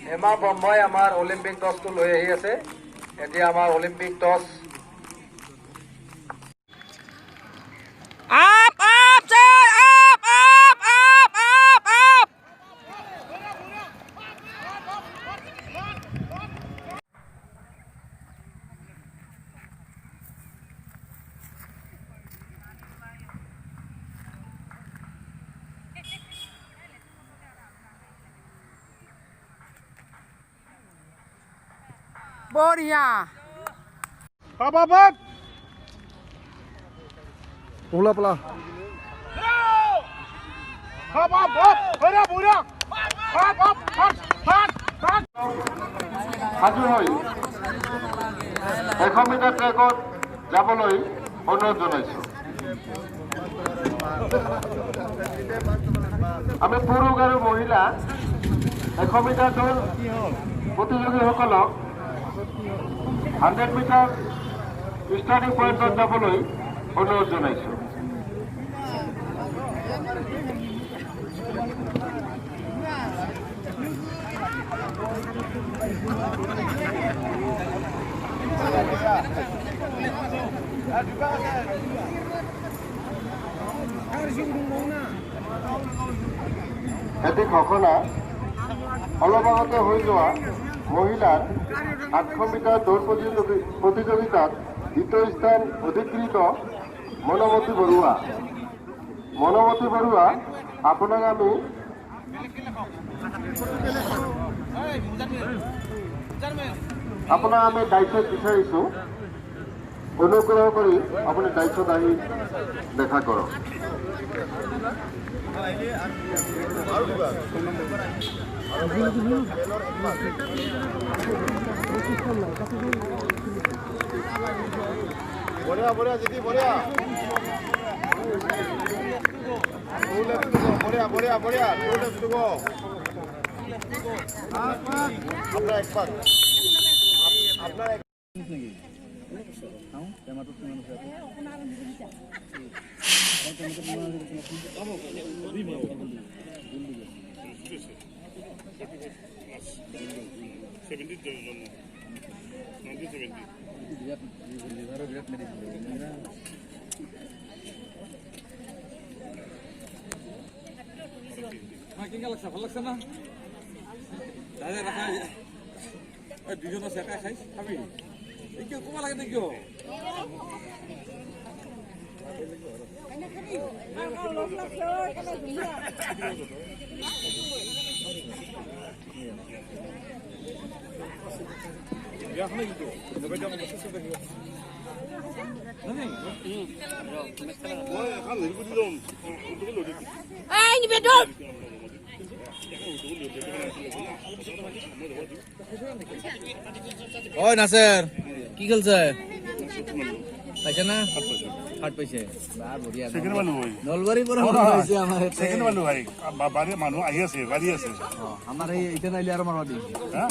হেমা ব্ৰহ্মই আমাৰ অলিম্পিক টছটো লৈ আহি আছে। এতিয়া আমাৰ অলিম্পিক টছ बढ़िया Pula pula. সাজু হৈ 100 মিটাৰ ট্ৰেকত যাবলৈ অনুৰোধ জনাইছোঁ। আমি পুৰুষ আৰু মহিলা 100 মিটাৰ দৌৰ প্ৰতিযোগীসকলক 100 মিটাৰ ষ্টাৰ্টিং পইণ্টত যাবলৈ অনুৰোধ জনাইছোঁ। এটি ঘটনা অলপ আগতে হৈ যোৱা মহিলাৰ 800 মিটাৰ দৌৰ প্ৰতিযোগিতাত দ্বিতীয় স্থান অধিকৃত মনমতী বৰুৱা। আপোনাক আমি দায়িত্ব বিচাৰিছোঁ। অনুগ্ৰহ কৰি আপুনি দায়িত্বত আহি দেখা কৰক। Borea, borea, Jiti, borea. Two left to go. Borea. Two left to go. अपना एक पाक. अपना एक. কেনেকা লাগছে ভাল লাগছে না দাদা রাখা দুজনে চেকা খাই খাবি এই কিয় কমা লাগে নেকি ওই নাসের কি খেলছে পাইছে না হাট পাইছে বা বঢ়িয়া নলবাৰী পৰা পাইছে আমাৰ Second one, ভাই. বাড়ি মানুহ আহি আছে, বাড়ি আছে. আমাৰ এই ইটা নাইলে আৰু মাৰবা দিম হা?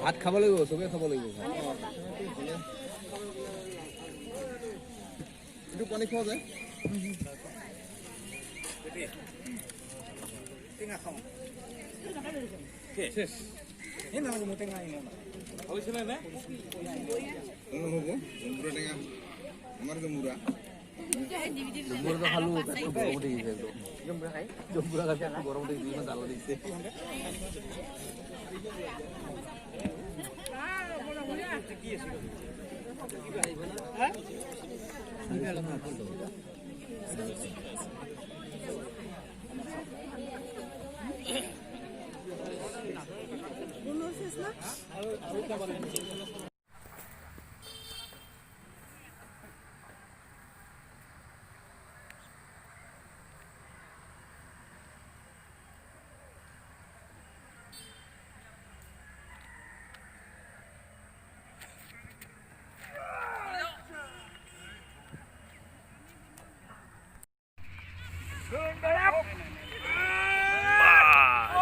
ভাত খাব লাগিব চবে খাব লাগিব এইটো পানী খোৱা যায় টেঙা খাওঁ শেষ এই নালাগে মই টেঙা হৈছিল নে নহ'ব জম্বুৰা টেঙা আমাৰ জম্বুৰা জম্বুৰা খালো তাতো গৰম উঠি গৈছে জম্বুৰা খাই গৰম উঠি গৈছে জাল দিছে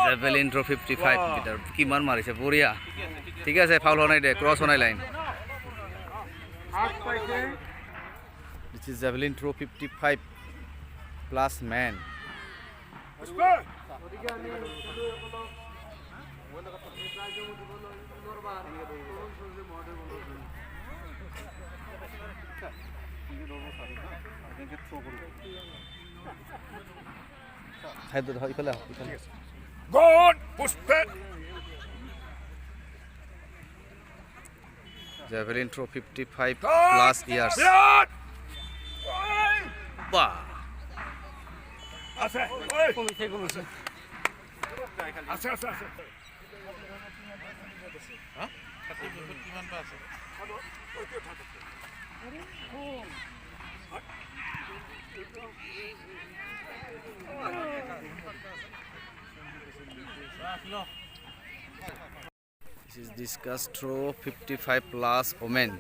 জেভেলিন থ্ৰ' 55 মিটাৰ কিমান মাৰিছে বঢ়িয়া ঠিক আছে ফাউল হোৱা নাই দে ক্ৰছ হোৱা নাই line this is javelin throw' 55 plus men ইফালে Javelin throw 55 plus years. Wow. This is discus throw 55 plus omen.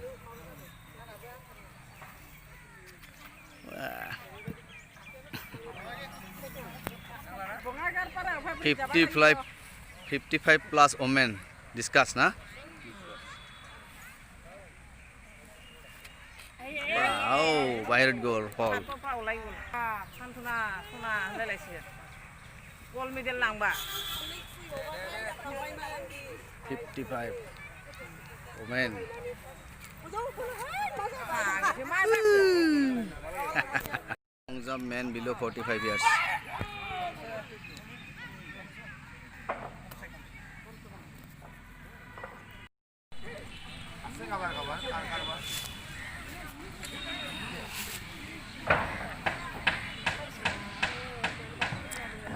55 plus omen discuss na wow wired goal fall goal middle langba 55 omen long jump man below 45 years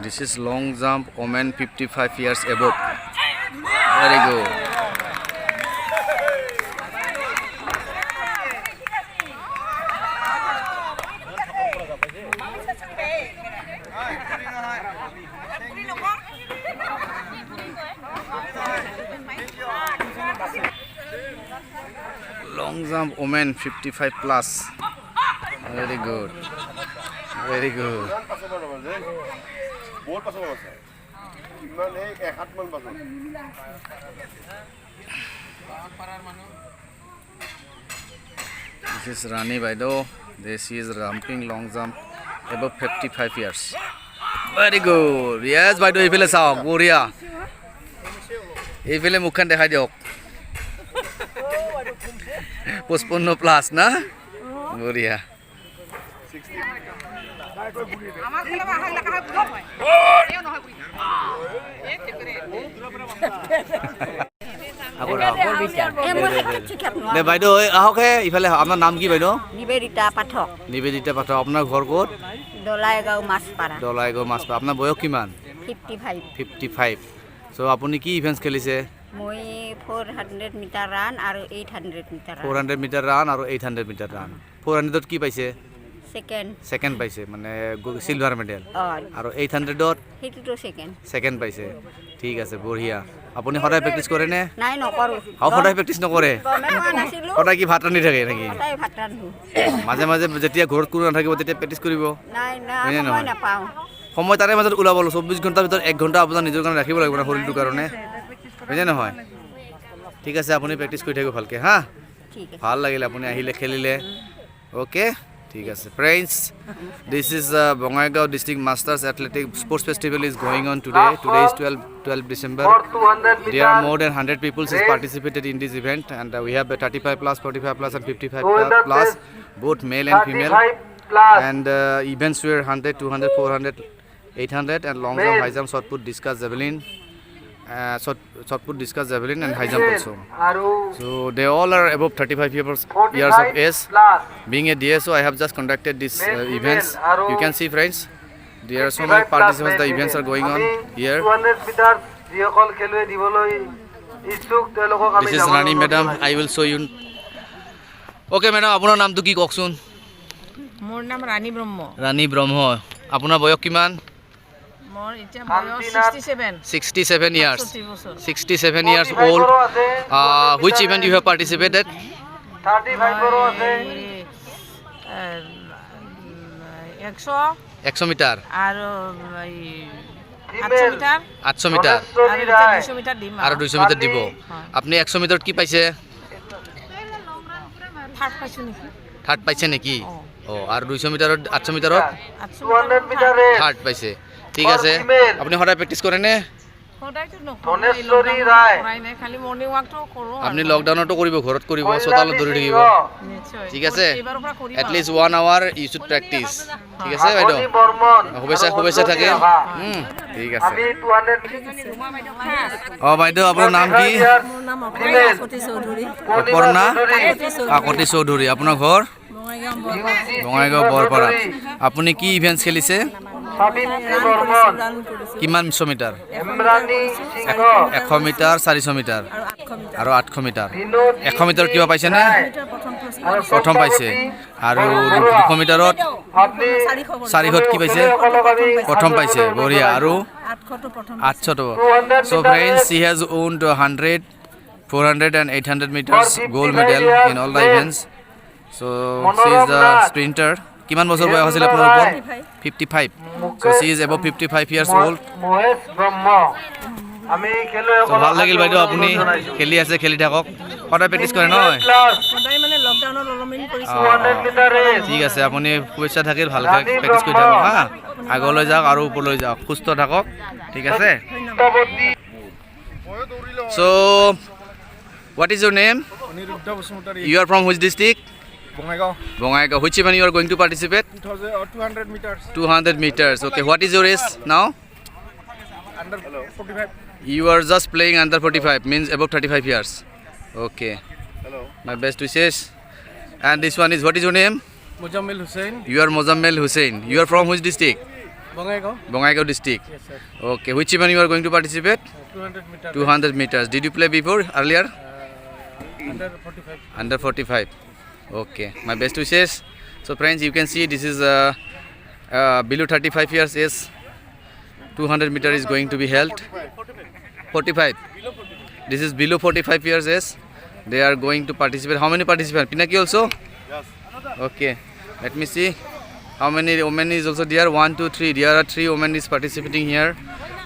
This is long jump omen 55 years above. Very good. Long jump omen 55 plus. Very good. Very good. বহুত পাছৰ আছে ইমান এই 1 মান পাছৰ This is Rani Baido. She is jumping long jump above 55 years. Very good. Yes, Baido. Ifile sao. Boria. Ifile mukhan dekhai diok. Postpone plus na. Boria. বাইদেউ আহকে ইফালে আপনার নাম কি বাইদেউ নিবেদিতা পাঠক নিবেদিতা পাঠক আপনার ঘর ক'ত দলাইগাঁও মাছপাৰা দলাইগাঁও মাছপাৰা আপনার বয়স কিমান 55 সো আপুনি কি ইভেন্টস খেলিছে মই 400 মিটাৰ ৰান আৰু 800 মিটাৰ 400 মিটাৰ ৰান আৰু 800 মিটাৰ ৰান 400ত কি পাইছে সেকেন্ড পাইছে মানে সিলভার মেডেল আৰু 800ত হেতুটো সেকেন্ড পাইছে ঠিক আছে বঢ়িয়া আপুনি সদায় প্ৰেক্টিছ কৰে নে নাই নকৰো সদায় প্ৰেক্টিছ নকৰে সদায় কি ভাত ৰান্ধি থাকে নেকি সদায় ভাত ৰান্ধো মাজে মাজে যেতিয়া ঘৰত কোনো নাথাকিব তেতিয়া প্ৰেক্টিছ কৰিব নাই সময় নাপাওঁ সময় তাৰে মাজত ওলাব 24 ঘণ্টাৰ ভিতৰত 1 ঘণ্টা আপোনাৰ নিজৰ কাৰণে ৰাখিব লাগিব না শৰীৰটোৰ কাৰণে বুজি নহয় ঠিক আছে আপুনি প্ৰেক্টিছ কৰি থাকিব ভালকে হা ঠিক আছে ভাল লাগিলে আপুনি আহিলে খেলিলে ওকে ঠিক আছে friends this is Bongaigaon district masters athletic sports festival is going on today is 12 December there are more than 100 people has participated in this event and we have 35 plus 45 plus and 55 plus both male and female and events were 100 200 400 800 and long jump high jump shot put discus javelin shot put discus javelin and high jump also so they all are above 35 years of age being a DSO I have just conducted this events you can see friends there are so many participants the events are going on here 200 metre যিসকল খেলুৱৈ দিবলৈ ইচ্ছুক তেওঁলোকক আমি this is Rani madam I will show you okay madam আপোনাৰ নামটো কি কওকচোন মোৰ নাম ৰাণী ব্ৰহ্ম ৰাণী ব্ৰহ্ম আপোনাৰ বয়স কিমান মোৰ এতিয়া বয়স 67 years 67 years old which event you have participated 35 boro আছে 100 মিটাৰ আৰু ফিমেল 800 800 মিটাৰ মিটাৰ ধনেশ্বৰী আৰু ৰায় 200 মিটাৰ দিম আৰু 200 মিটাৰ দিব আপুনি 100 মিটাৰত কি পাইছে থাৰ্ড পাইছোঁ নেকি থাৰ্ড পাইছে নেকি আৰু 200 মিটাৰত 800 মিটাৰত 200 মিটাৰ ৰেচ থাৰ্ড পাইছে ঠিক আছে আপুনি সদায় প্ৰেক্টিছ কৰে নে সদায়তো নকৰোঁ ধনেশ্বৰী ৰায় কৰাই নাই খালি মৰ্ণিং ৱাকটো কৰোঁ আপুনি লকডাউনতো কৰিব ঘৰত কৰিব চোতালত দৌৰি থাকিব নিশ্চয় ঠিক আছে এইবাৰৰ পৰা কৰিম at least 1 hour you should practise ঠিক আছে বাইদেউ আপুনি বৰ্মন শুভেচ্ছা থাকিল ঠিক আছে আমি 200 বাইদেউ আপোনাৰ নাম কি ফিমেল অপৰ্ণা কাকতি চৌধুৰী আপোনাৰ ঘৰ বঙাইগাঁও বৰপাৰা আপুনি কি ইভেণ্টছ খেলিছে সাবিত্ৰী বৰ্মন কিমান 100 মিটাৰ ইমৰাণী সিংহ 100 মিটাৰ 400 মিটাৰ আৰু 800 মিটাৰ বিনোদ 100 মিটাৰ কিবা পাইছেনে আৰু প্ৰথম পাইছে আৰু 200 মিটাৰত আপুনি 400ত কি পাইছে প্ৰথম পাইছে বঢ়িয়া আৰু 800টো so friends she has owned 100 400 and 800 meters gold medal in all the events so she is the sprinter কিমান বছৰ বয়স আছিল আপোনাৰ ওপৰত 55 so she is above 55 years old Mahesh ব্ৰহ্ম আমি so ভাল লাগিল বাইদেউ আপুনি খেলি আছে খেলি থাকক সদায় প্ৰেক্টিছ কৰে নহয় সদায় মানে লকডাউনত অলপমান কৰিছোঁ 200 মিটাৰ ৰেচ ঠিক আছে আপুনি শুভেচ্ছা থাকিল ভালকৈ প্ৰেক্টিছ কৰি থাকক হা আগলৈ যাওক আৰু ওপৰলৈ যাওক সুস্থ থাকক ঠিক আছে so what is your name Aniruddha Basumatary you are from which district Bongaigaon Bongaigaon which event you are going to participate 200 meters 200 meters okay what is your age now under 45 you are just playing under 45 means above 35 years okay my best wishes and this one is what is your name Muzammil Hussain you are Mozammel Hussain you are from which district Bongaigaon Bongaigaon district yes sir okay which event you are going to participate 200 meters 200 meters did you play before earlier under 45 under 45 okay my best wishes so friends you can see this is below 35 years age 200 meter is going to be held 45 this is below 45 years age they are going to participate how many participants Pinaki also yes okay let me see how many women is also there 1 2 3 there are 3 women is participating here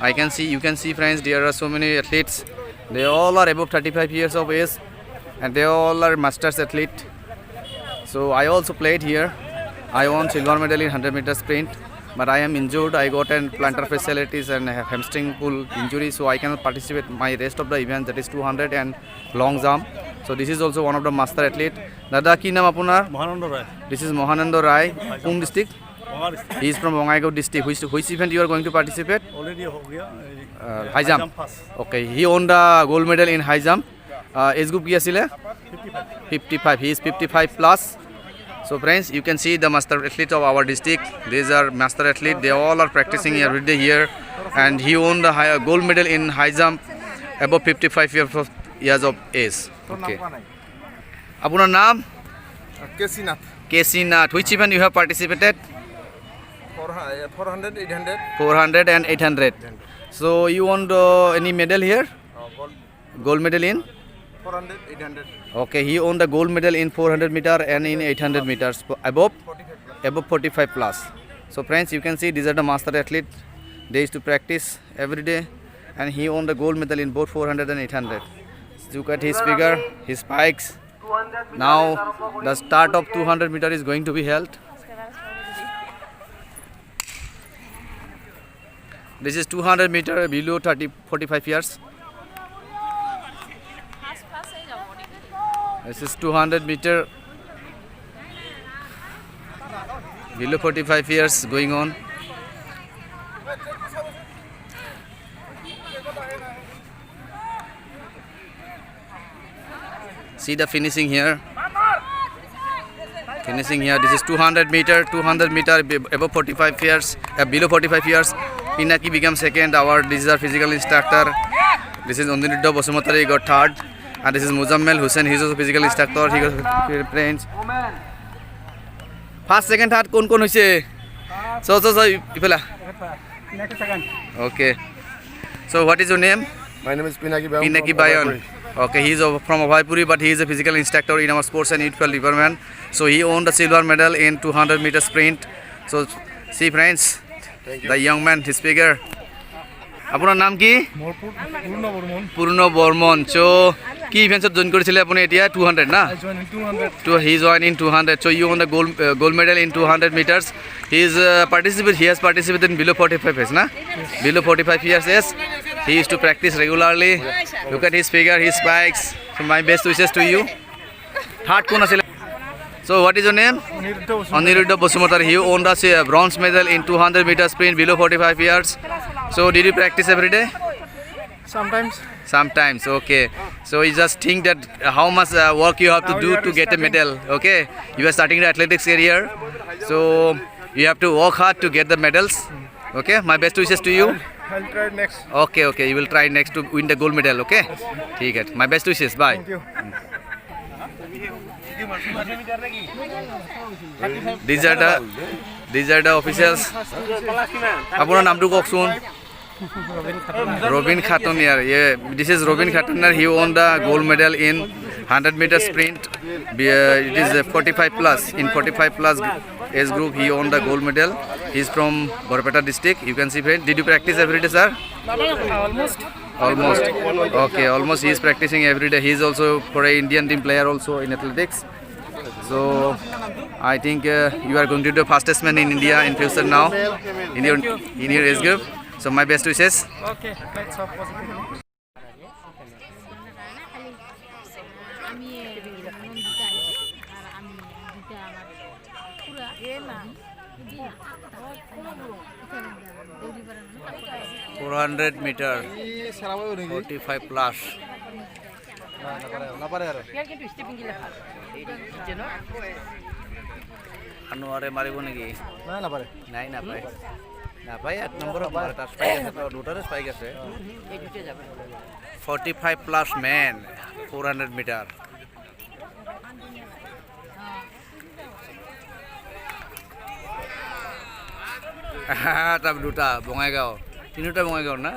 I can see you can see friends there are so many athletes they all are above 35 years of age and they all are masters athlete so I also played here I won silver medal in 100 meter sprint but I am injured I got an plantar fasciitis and have hamstring pull injury so I cannot participate my rest of the event that is 200 and long jump so this is also one of the master athlete dada ki naam apunar Mohananda Rai this is Mohanando Rai Pune district Bongaigaon he is from Bongaigaon district which event you are going to participate already हो गया high jump okay he won the gold medal in high jump age group ki asile 55 he is 55 plus so friends you can see the master athlete of our district these are master athlete they all are practicing every day here and he won the gold medal in high jump above 55 years of age okay apunar naam কেসিনাথ KC Nath which event you have participated 400 800 400 and 800 so you won any medal here gold medal in 400 800 okay he won the gold medal in 400 meter and in 800 meters above 45 plus so friends you can see these are the master athlete they used to practice every day and he won the gold medal in both 400 and 800 look at his figure his spikes now the start of 200 meter is going to be held this is 200 meter below 45 years this is 200 meter below 45 years going on see the finishing here this is 200 meter above 45 years below 45 years Pinaki became second this is our physical instructor this is Oniruddha Basumatari got third and this is Mozammel Hussain he is also physical instructor he got friends first second third kon hoise so ifela okay so what is your name My name is Pinaki Bayon okay he is from Abhaipuri but he is a physical instructor in our sports and youth department so he won the silver medal in 200 meter sprint so see friends the young man his figure আপোনাৰ নাম কি? পূৰ্ণ বৰ্মন। চ' কি ইভেণ্টছত join কৰিছিলে আপুনি এতিয়া? 200 না? He joined in 200. So you won the gold medal in 200 meters. He has participated in below 45 years, na? Below 45 years, yes. He used to practice regularly. Look at his figure, his spikes. So my best wishes to you. Third কোন আছিল? So what is your name? Aniruddha Basumatar. He won the bronze medal in 200 meters sprint below 45 years. So did you practice every day? Sometimes, okay. So you just think that how much work you have to do to get a medal, okay? You are starting the athletics career, so you have to work hard to get the medals, okay? My best wishes to you. I'll try next. Okay, you will try next to win the gold medal, okay? ठीक है, my best wishes, bye. Thank you. These are the officials. আপোনাৰ নামটো কওকচোন। Robin Khatuniar. Yeah, this is Robin Khatuniar. He won the gold medal in 100 meter sprint. It is 45 plus. In 45 plus age group, he won the gold medal. He is from Borpeta district. You can see, friend. Did you practice every day, sir? Almost. Okay, almost. He is practicing every day. He is also for a Indian team player also in athletics. So I think you are going to be the fastest man in India in future now in your age group. So my best wishes. Okay, let's hope positive. $400 meter, 45 plus. আনোয়ারে মারিব নাকি? নাই নাপায়। নাপায় 1 number মাৰে, তাৰ spike আছে, দুটাৰে spike আছে। 45 plus man, 400 meter. তাৰ দুটা বঙাইগাঁও, তিনিটা বঙাইগাঁও না?